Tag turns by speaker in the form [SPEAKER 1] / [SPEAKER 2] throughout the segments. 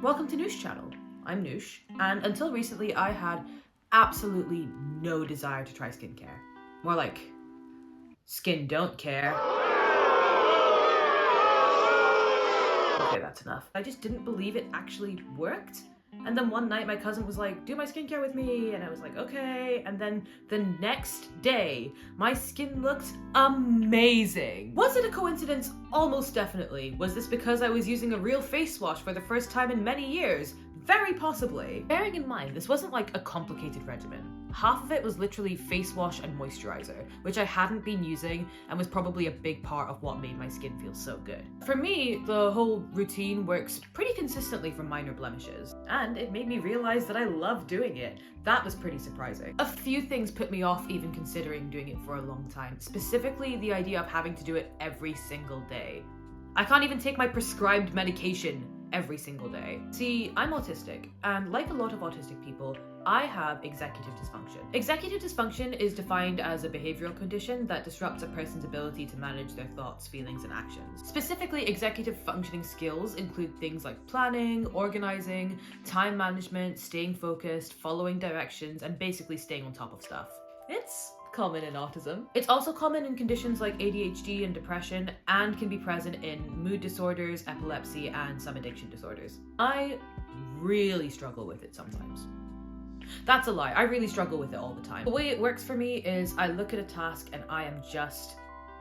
[SPEAKER 1] Welcome to Noosh Channel. I'm Noosh, and until recently I had absolutely no desire to try skincare. More like, skin don't care. Okay, that's enough. I just didn't believe it actually worked. And then one night my cousin was like, do my skincare with me, and I was like, okay. And then the next day, my skin looked amazing. Was it a coincidence? Almost definitely. Was this because I was using a real face wash for the first time in many years? Very possibly. Bearing in mind, this wasn't like a complicated regimen. Half of it was literally face wash and moisturizer, which I hadn't been using and was probably a big part of what made my skin feel so good. For me, the whole routine works pretty consistently for minor blemishes, and it made me realize that I love doing it. That was pretty surprising. A few things put me off even considering doing it for a long time, specifically the idea of having to do it every single day. I can't even take my prescribed medication every single day. See, I'm autistic, and like a lot of autistic people, I have executive dysfunction. Executive dysfunction is defined as a behavioral condition that disrupts a person's ability to manage their thoughts, feelings, and actions. Specifically, executive functioning skills include things like planning, organizing, time management, staying focused, following directions, and basically staying on top of stuff. It's common in autism. It's also common in conditions like ADHD and depression, and can be present in mood disorders, epilepsy, and some addiction disorders. I really struggle with it sometimes. That's a lie. I really struggle with it all the time. The way it works for me is I look at a task and I am just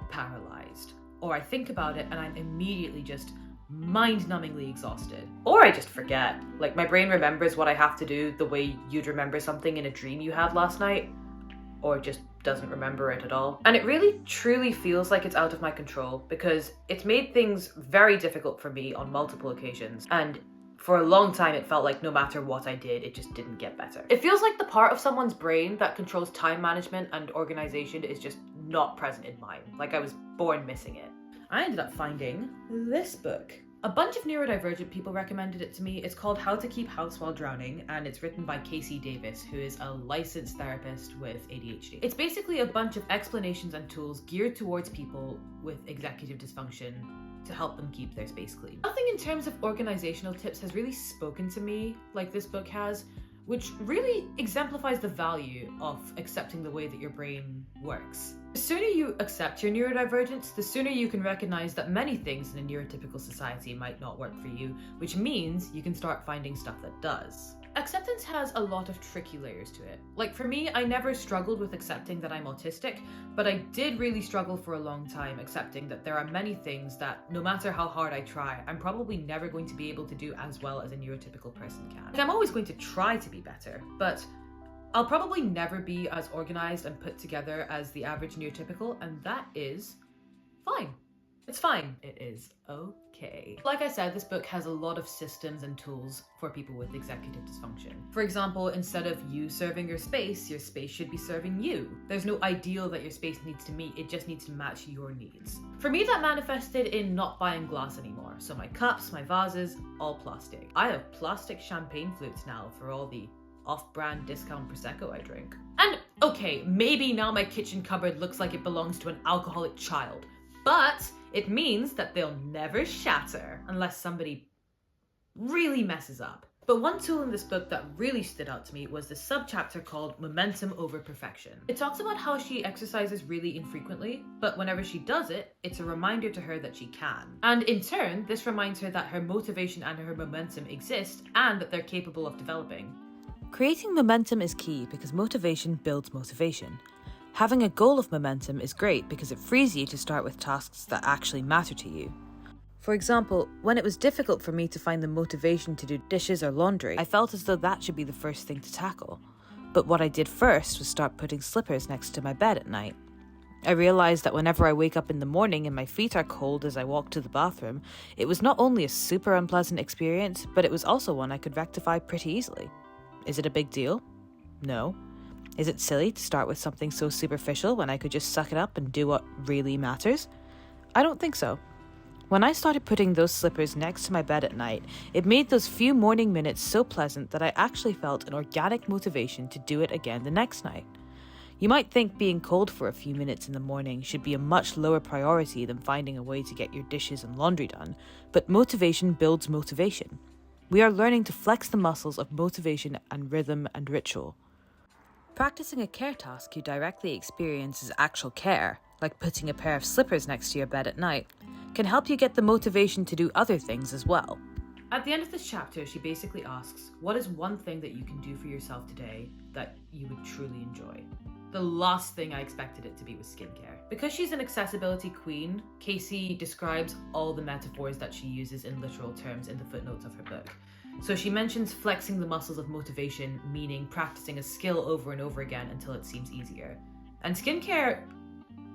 [SPEAKER 1] paralyzed. Or I think about it and I'm immediately just mind-numbingly exhausted. Or I just forget. Like, my brain remembers what I have to do the way you'd remember something in a dream you had last night. Or just doesn't remember it at all. And it really truly feels like it's out of my control because it's made things very difficult for me on multiple occasions. And for a long time, it felt like no matter what I did, it just didn't get better. It feels like the part of someone's brain that controls time management and organization is just not present in mine. Like I was born missing it. I ended up finding this book. A bunch of neurodivergent people recommended it to me. It's called How to Keep House While Drowning, and it's written by Casey Davis, who is a licensed therapist with ADHD. It's basically a bunch of explanations and tools geared towards people with executive dysfunction to help them keep their space clean. Nothing in terms of organizational tips has really spoken to me like this book has, which really exemplifies the value of accepting the way that your brain works. The sooner you accept your neurodivergence, the sooner you can recognize that many things in a neurotypical society might not work for you, which means you can start finding stuff that does. Acceptance has a lot of tricky layers to it. Like for me, I never struggled with accepting that I'm autistic, but I did really struggle for a long time accepting that there are many things that, no matter how hard I try, I'm probably never going to be able to do as well as a neurotypical person can. Like, I'm always going to try to be better, but I'll probably never be as organized and put together as the average neurotypical, and that is fine. It's fine. It is okay. Like I said, this book has a lot of systems and tools for people with executive dysfunction. For example, instead of you serving your space should be serving you. There's no ideal that your space needs to meet, it just needs to match your needs. For me, that manifested in not buying glass anymore. So my cups, my vases, all plastic. I have plastic champagne flutes now for all the off-brand discount Prosecco I drink. And okay, maybe now my kitchen cupboard looks like it belongs to an alcoholic child, but it means that they'll never shatter unless somebody really messes up. But one tool in this book that really stood out to me was the subchapter called Momentum Over Perfection. It talks about how she exercises really infrequently, but whenever she does it, it's a reminder to her that she can. And in turn, this reminds her that her motivation and her momentum exist and that they're capable of developing.
[SPEAKER 2] Creating momentum is key because motivation builds motivation. Having a goal of momentum is great because it frees you to start with tasks that actually matter to you. For example, when it was difficult for me to find the motivation to do dishes or laundry, I felt as though that should be the first thing to tackle. But what I did first was start putting slippers next to my bed at night. I realized that whenever I wake up in the morning and my feet are cold as I walk to the bathroom, it was not only a super unpleasant experience, but it was also one I could rectify pretty easily. Is it a big deal? No. Is it silly to start with something so superficial when I could just suck it up and do what really matters? I don't think so. When I started putting those slippers next to my bed at night, it made those few morning minutes so pleasant that I actually felt an organic motivation to do it again the next night. You might think being cold for a few minutes in the morning should be a much lower priority than finding a way to get your dishes and laundry done, but motivation builds motivation. We are learning to flex the muscles of motivation and rhythm and ritual. Practicing a care task you directly experience as actual care, like putting a pair of slippers next to your bed at night, can help you get the motivation to do other things as well.
[SPEAKER 1] At the end of this chapter, she basically asks, what is one thing that you can do for yourself today that you would truly enjoy? The last thing I expected it to be was skincare. Because she's an accessibility queen, Casey describes all the metaphors that she uses in literal terms in the footnotes of her book. So she mentions flexing the muscles of motivation, meaning practicing a skill over and over again until it seems easier. And skincare,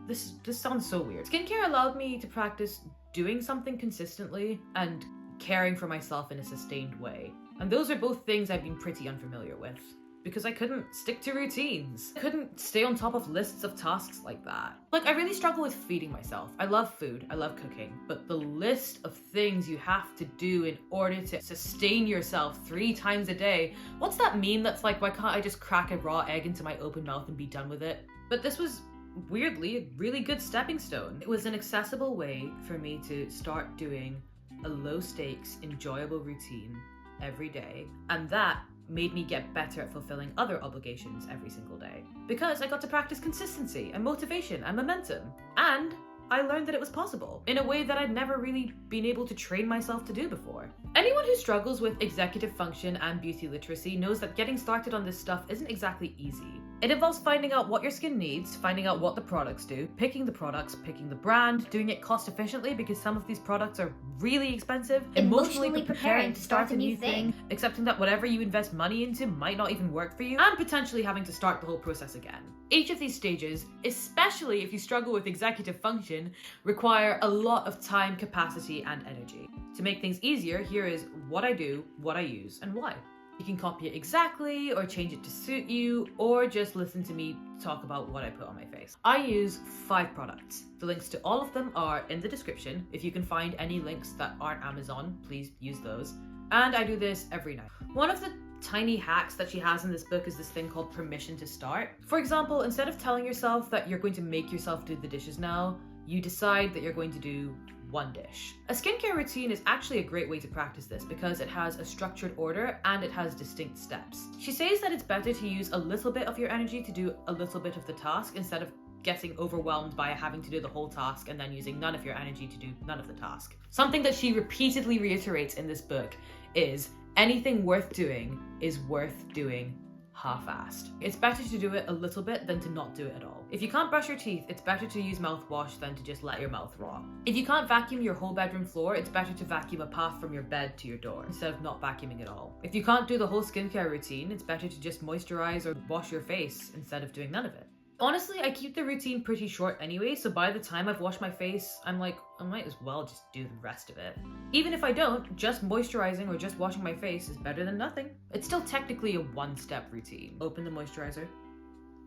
[SPEAKER 1] this sounds so weird. Skincare allowed me to practice doing something consistently and caring for myself in a sustained way. And those are both things I've been pretty unfamiliar with, because I couldn't stick to routines. I couldn't stay on top of lists of tasks like that. Like, I really struggle with feeding myself. I love food, I love cooking, but the list of things you have to do in order to sustain yourself 3 times a day, what's that meme that's like, why can't I just crack a raw egg into my open mouth and be done with it? But this was weirdly a really good stepping stone. It was an accessible way for me to start doing a low stakes, enjoyable routine every day, and that made me get better at fulfilling other obligations every single day. Because I got to practice consistency and motivation and momentum, and I learned that it was possible in a way that I'd never really been able to train myself to do before. Anyone who struggles with executive function and beauty literacy knows that getting started on this stuff isn't exactly easy. It involves finding out what your skin needs, finding out what the products do, picking the products, picking the brand, doing it cost efficiently because some of these products are really expensive,
[SPEAKER 3] emotionally preparing to start a new thing,
[SPEAKER 1] accepting that whatever you invest money into might not even work for you, and potentially having to start the whole process again. Each of these stages, especially if you struggle with executive function, require a lot of time, capacity, and energy. To make things easier, here is what I do, what I use, and why. You can copy it exactly, or change it to suit you, or just listen to me talk about what I put on my face. I use 5 products. The links to all of them are in the description. If you can find any links that aren't Amazon, please use those. And I do this every night. One of the tiny hacks that she has in this book is this thing called permission to start. For example, instead of telling yourself that you're going to make yourself do the dishes now, you decide that you're going to do 1 dish. A skincare routine is actually a great way to practice this because it has a structured order and it has distinct steps. She says that it's better to use a little bit of your energy to do a little bit of the task instead of getting overwhelmed by having to do the whole task and then using none of your energy to do none of the task. Something that she repeatedly reiterates in this book is anything worth doing is worth doing half-assed. It's better to do it a little bit than to not do it at all. If you can't brush your teeth, it's better to use mouthwash than to just let your mouth rot. If you can't vacuum your whole bedroom floor, it's better to vacuum a path from your bed to your door instead of not vacuuming at all. If you can't do the whole skincare routine, it's better to just moisturize or wash your face instead of doing none of it. Honestly, I keep the routine pretty short anyway, so by the time I've washed my face, I'm like, I might as well just do the rest of it. Even if I don't, just moisturizing or just washing my face is better than nothing. It's still technically a 1-step routine. Open the moisturizer,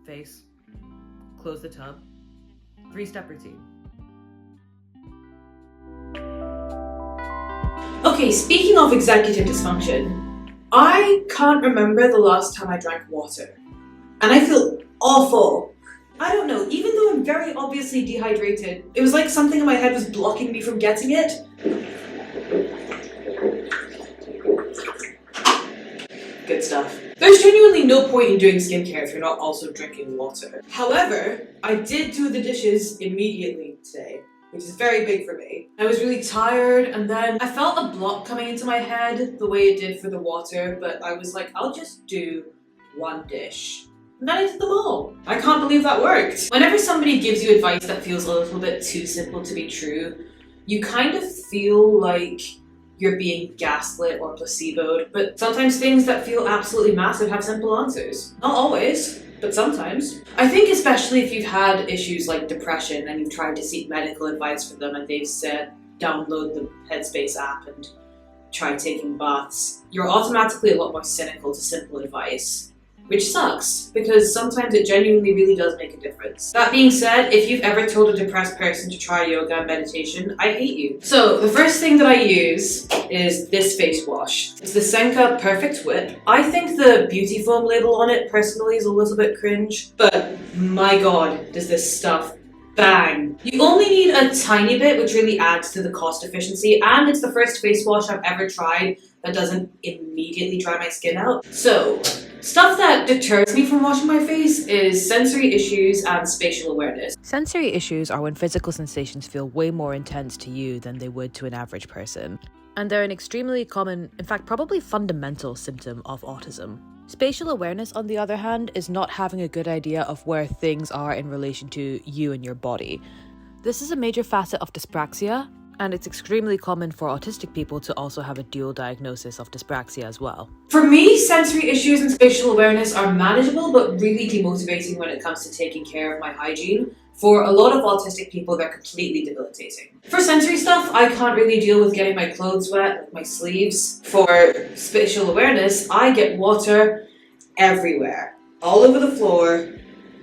[SPEAKER 1] face, close the tub, 3-step routine.
[SPEAKER 4] Okay, speaking of executive dysfunction, I can't remember the last time I drank water. And I feel awful. I don't know, even though I'm very obviously dehydrated, it was like something in my head was blocking me from getting it. Good stuff. There's genuinely no point in doing skincare if you're not also drinking water. However, I did do the dishes immediately today, which is very big for me. I was really tired and then I felt a block coming into my head the way it did for the water, but I was like, I'll just do 1 dish. And then I did them all. I can't believe that worked. Whenever somebody gives you advice that feels a little bit too simple to be true, you kind of feel like you're being gaslit or placeboed, but sometimes things that feel absolutely massive have simple answers. Not always, but sometimes. I think especially if you've had issues like depression and you've tried to seek medical advice from them and they've said, download the Headspace app and try taking baths, you're automatically a lot more cynical to simple advice. Which sucks, because sometimes it genuinely really does make a difference. That being said, if you've ever told a depressed person to try yoga and meditation, I hate you. So the first thing that I use is this face wash. It's the Senka Perfect Whip. I think the beauty foam label on it personally is a little bit cringe, but my god, does this stuff bang. You only need a tiny bit, which really adds to the cost efficiency, and it's the first face wash I've ever tried that doesn't immediately dry my skin out. So, stuff that deters me from washing my face is sensory issues and spatial awareness.
[SPEAKER 2] Sensory issues are when physical sensations feel way more intense to you than they would to an average person. And they're an extremely common, in fact, probably fundamental symptom of autism. Spatial awareness, on the other hand, is not having a good idea of where things are in relation to you and your body. This is a major facet of dyspraxia, and it's extremely common for autistic people to also have a dual diagnosis of dyspraxia as well.
[SPEAKER 4] For me, sensory issues and spatial awareness are manageable but really demotivating when it comes to taking care of my hygiene. For a lot of autistic people, they're completely debilitating. For sensory stuff, I can't really deal with getting my clothes wet, like my sleeves. For spatial awareness, I get water everywhere. All over the floor,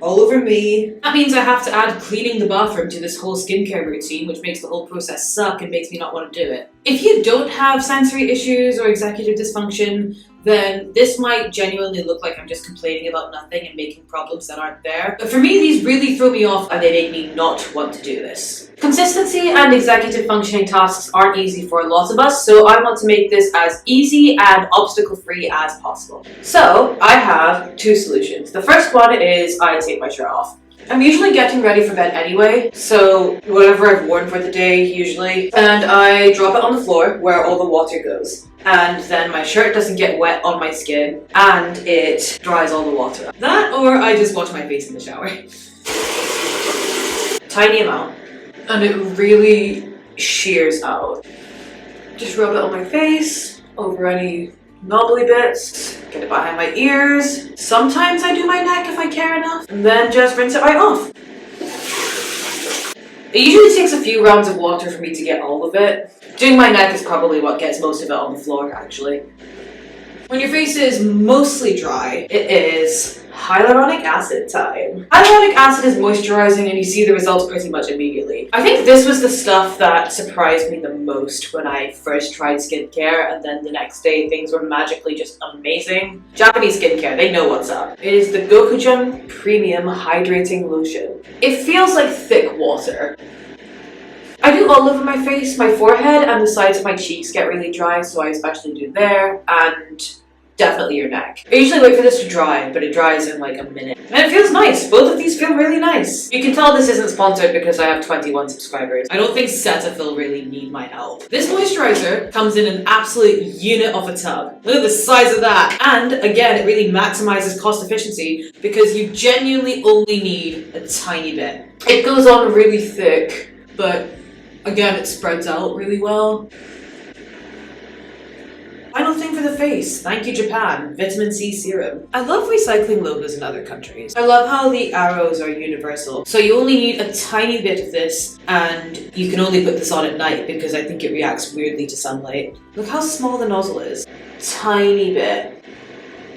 [SPEAKER 4] all over me. That means I have to add cleaning the bathroom to this whole skincare routine, which makes the whole process suck and makes me not want to do it. If you don't have sensory issues or executive dysfunction, then this might genuinely look like I'm just complaining about nothing and making problems that aren't there. But for me, these really throw me off and they make me not want to do this. Consistency and executive functioning tasks aren't easy for a lot of us, so I want to make this as easy and obstacle-free as possible. So I have two solutions. The first one is I take my shirt off. I'm usually getting ready for bed anyway, so whatever I've worn for the day usually, and I drop it on the floor where all the water goes. And then my shirt doesn't get wet on my skin and it dries all the water. That, or I just wash my face in the shower. Tiny amount. And it really shears out. Just rub it on my face, over any knobbly bits, get it behind my ears. Sometimes I do my neck if I care enough, and then just rinse it right off. It usually takes a few rounds of water for me to get all of it. Doing my neck is probably what gets most of it on the floor, actually. When your face is mostly dry, it is hyaluronic acid time. Hyaluronic acid is moisturizing and you see the results pretty much immediately. I think this was the stuff that surprised me the most when I first tried skincare, and then the next day things were magically just amazing. Japanese skincare, they know what's up. It is the Gokujun Premium Hydrating Lotion. It feels like thick water. I do all over my face. My forehead and the sides of my cheeks get really dry, so I especially do there, and definitely your neck. I usually wait for this to dry, but it dries in like a minute. And it feels nice. Both of these feel really nice. You can tell this isn't sponsored because I have 21 subscribers. I don't think Cetaphil really need my help. This moisturizer comes in an absolute unit of a tub. Look at the size of that. And again, it really maximizes cost efficiency because you genuinely only need a tiny bit. It goes on really thick, but again, it spreads out really well. Final thing for the face. Thank you, Japan. Vitamin C serum. I love recycling logos in other countries. I love how the arrows are universal. So you only need a tiny bit of this, and you can only put this on at night because I think it reacts weirdly to sunlight. Look how small the nozzle is. Tiny bit.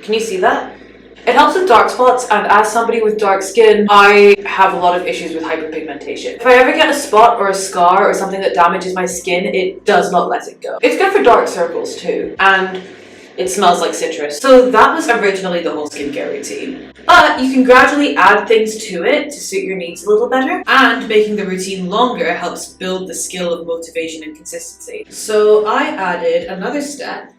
[SPEAKER 4] Can you see that? It helps with dark spots, and as somebody with dark skin, I have a lot of issues with hyperpigmentation. If I ever get a spot or a scar or something that damages my skin, it does not let it go. It's good for dark circles too, and it smells like citrus. So that was originally the whole skincare routine. But you can gradually add things to it to suit your needs a little better, and making the routine longer helps build the skill of motivation and consistency. So I added another step.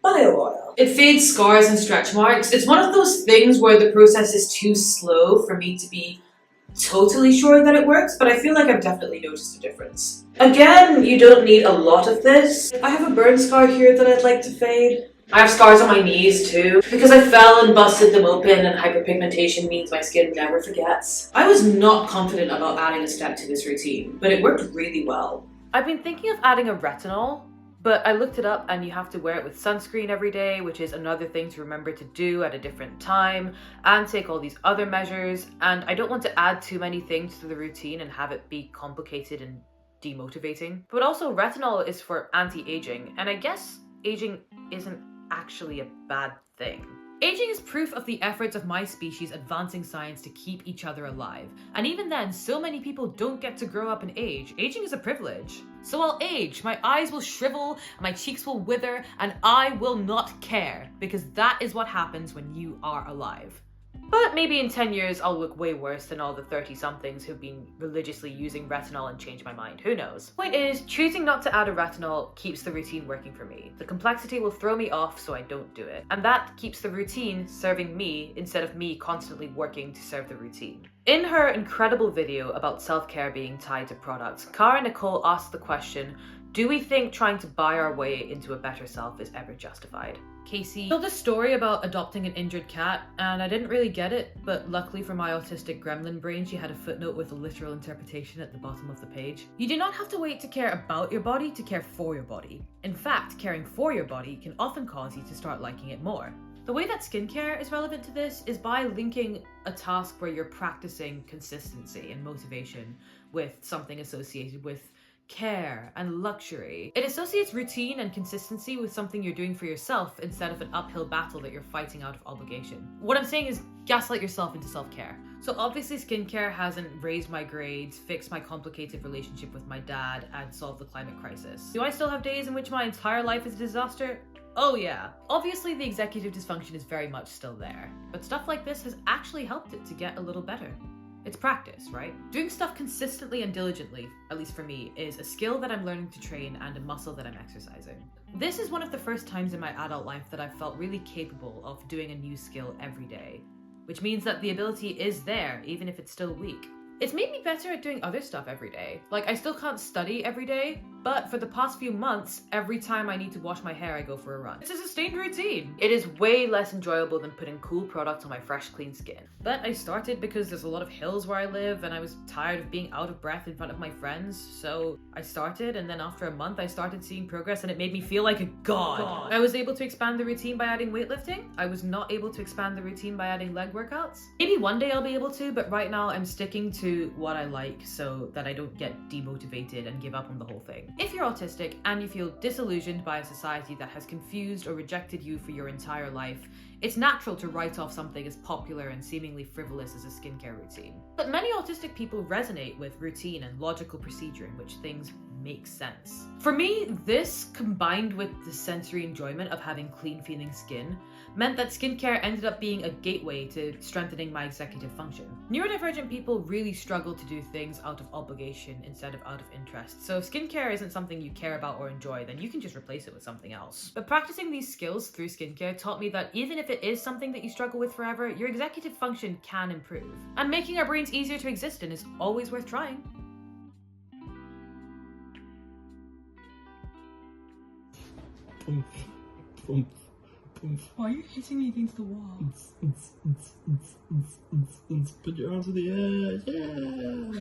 [SPEAKER 4] Bio oil. It fades scars and stretch marks. It's one of those things where the process is too slow for me to be totally sure that it works, but I feel like I've definitely noticed a difference. Again, you don't need a lot of this. I have a burn scar here that I'd like to fade. I have scars on my knees too, because I fell and busted them open, and hyperpigmentation means my skin never forgets. I was not confident about adding a step to this routine, but it worked really well.
[SPEAKER 1] I've been thinking of adding a retinol, but I looked it up and you have to wear it with sunscreen every day, which is another thing to remember to do at a different time, and take all these other measures. And I don't want to add too many things to the routine and have it be complicated and demotivating. But also retinol is for anti-aging, and I guess aging isn't actually a bad thing. Aging is proof of the efforts of my species advancing science to keep each other alive. And even then, so many people don't get to grow up and age. Aging is a privilege. So I'll age, my eyes will shrivel, my cheeks will wither, and I will not care, because that is what happens when you are alive. But maybe in 10 years I'll look way worse than all the 30-somethings who've been religiously using retinol and changed my mind. Who knows? Point is, choosing not to add a retinol keeps the routine working for me. The complexity will throw me off, so I don't do it. And that keeps the routine serving me instead of me constantly working to serve the routine. In her incredible video about self-care being tied to products, Cara Nicole asked the question, do we think trying to buy our way into a better self is ever justified? Casey told a story about adopting an injured cat, and I didn't really get it, but luckily for my autistic gremlin brain, she had a footnote with a literal interpretation at the bottom of the page. You do not have to wait to care about your body to care for your body. In fact, caring for your body can often cause you to start liking it more. The way that skincare is relevant to this is by linking a task where you're practicing consistency and motivation with something associated with care and luxury. It associates routine and consistency with something you're doing for yourself instead of an uphill battle that you're fighting out of obligation. What I'm saying is gaslight yourself into self-care. So obviously skincare hasn't raised my grades, fixed my complicated relationship with my dad, and solved the climate crisis. Do I still have days in which my entire life is a disaster? Oh yeah. Obviously the executive dysfunction is very much still there, but stuff like this has actually helped it to get a little better. It's practice, right? Doing stuff consistently and diligently, at least for me, is a skill that I'm learning to train and a muscle that I'm exercising. This is one of the first times in my adult life that I've felt really capable of doing a new skill every day, which means that the ability is there, even if it's still weak. It's made me better at doing other stuff every day. Like, I still can't study every day, but for the past few months, every time I need to wash my hair, I go for a run. It's a sustained routine. It is way less enjoyable than putting cool products on my fresh, clean skin. But I started because there's a lot of hills where I live, and I was tired of being out of breath in front of my friends, so I started, and then after a month, I started seeing progress, and it made me feel like a god. I was able to expand the routine by adding weightlifting. I was not able to expand the routine by adding leg workouts. Maybe one day I'll be able to, but right now I'm sticking to what I like so that I don't get demotivated and give up on the whole thing. If you're autistic and you feel disillusioned by a society that has confused or rejected you for your entire life, it's natural to write off something as popular and seemingly frivolous as a skincare routine. But many autistic people resonate with routine and logical procedure in which things make sense. For me, this, combined with the sensory enjoyment of having clean feeling skin, meant that skincare ended up being a gateway to strengthening my executive function. Neurodivergent people really struggle to do things out of obligation instead of out of interest. So if skincare isn't something you care about or enjoy, then you can just replace it with something else. But practicing these skills through skincare taught me that even if it is something that you struggle with forever, your executive function can improve. And making our brains easier to exist in is always worth trying.
[SPEAKER 5] Why are you hitting me against the wall?
[SPEAKER 6] Put your arms in the air, yeah!